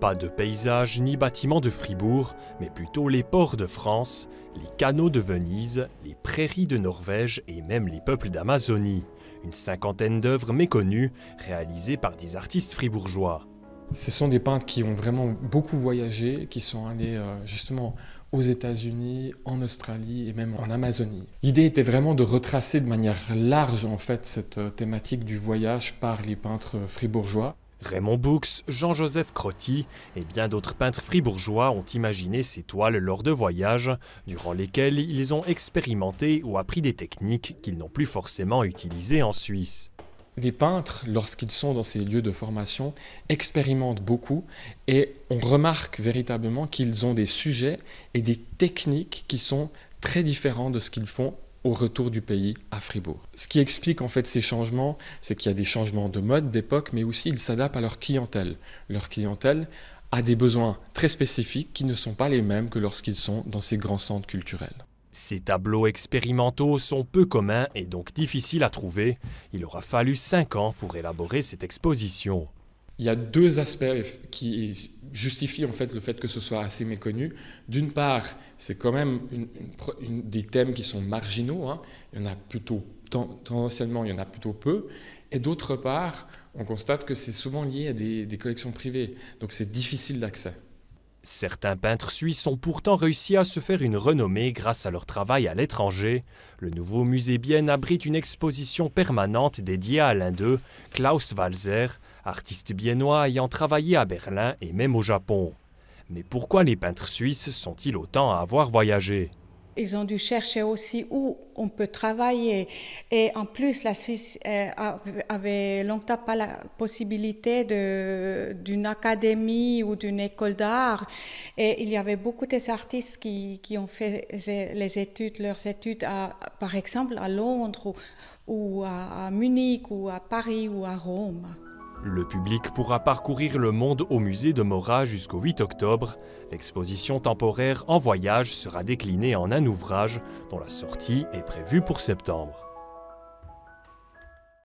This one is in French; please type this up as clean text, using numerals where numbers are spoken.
Pas de paysages ni bâtiments de Fribourg, mais plutôt les ports de France, les canaux de Venise, les prairies de Norvège et même les peuples d'Amazonie. Une cinquantaine d'œuvres méconnues, réalisées par des artistes fribourgeois. Ce sont des peintres qui ont vraiment beaucoup voyagé, qui sont allés justement aux États-Unis, en Australie et même en Amazonie. L'idée était vraiment de retracer de manière large en fait cette thématique du voyage par les peintres fribourgeois. Raymond Boux, Jean-Joseph Crotty et bien d'autres peintres fribourgeois ont imaginé ces toiles lors de voyages, durant lesquels ils ont expérimenté ou appris des techniques qu'ils n'ont plus forcément utilisées en Suisse. Les peintres, lorsqu'ils sont dans ces lieux de formation, expérimentent beaucoup et on remarque véritablement qu'ils ont des sujets et des techniques qui sont très différents de ce qu'ils font au retour du pays à Fribourg. Ce qui explique en fait ces changements, c'est qu'il y a des changements de mode, d'époque, mais aussi ils s'adaptent à leur clientèle. Leur clientèle a des besoins très spécifiques qui ne sont pas les mêmes que lorsqu'ils sont dans ces grands centres culturels. Ces tableaux expérimentaux sont peu communs et donc difficiles à trouver. Il aura fallu 5 ans pour élaborer cette exposition. Il y a deux aspects qui justifient en fait le fait que ce soit assez méconnu. D'une part, c'est quand même des thèmes qui sont marginaux. Il y en a plutôt, tendanciellement, il y en a plutôt peu. Et d'autre part, on constate que c'est souvent lié à des collections privées. Donc c'est difficile d'accès. Certains peintres suisses ont pourtant réussi à se faire une renommée grâce à leur travail à l'étranger. Le nouveau musée Bienne abrite une exposition permanente dédiée à l'un d'eux, Klaus Walser, artiste biennois ayant travaillé à Berlin et même au Japon. Mais pourquoi les peintres suisses sont-ils autant à avoir voyagé ? Ils ont dû chercher aussi où on peut travailler. Et en plus, la Suisse avait longtemps pas la possibilité d'une académie ou d'une école d'art. Et il y avait beaucoup d'artistes qui ont fait leurs études, par exemple, à Londres ou à Munich ou à Paris ou à Rome. Le public pourra parcourir le monde au musée de Mora jusqu'au 8 octobre. L'exposition temporaire En voyage sera déclinée en un ouvrage dont la sortie est prévue pour septembre.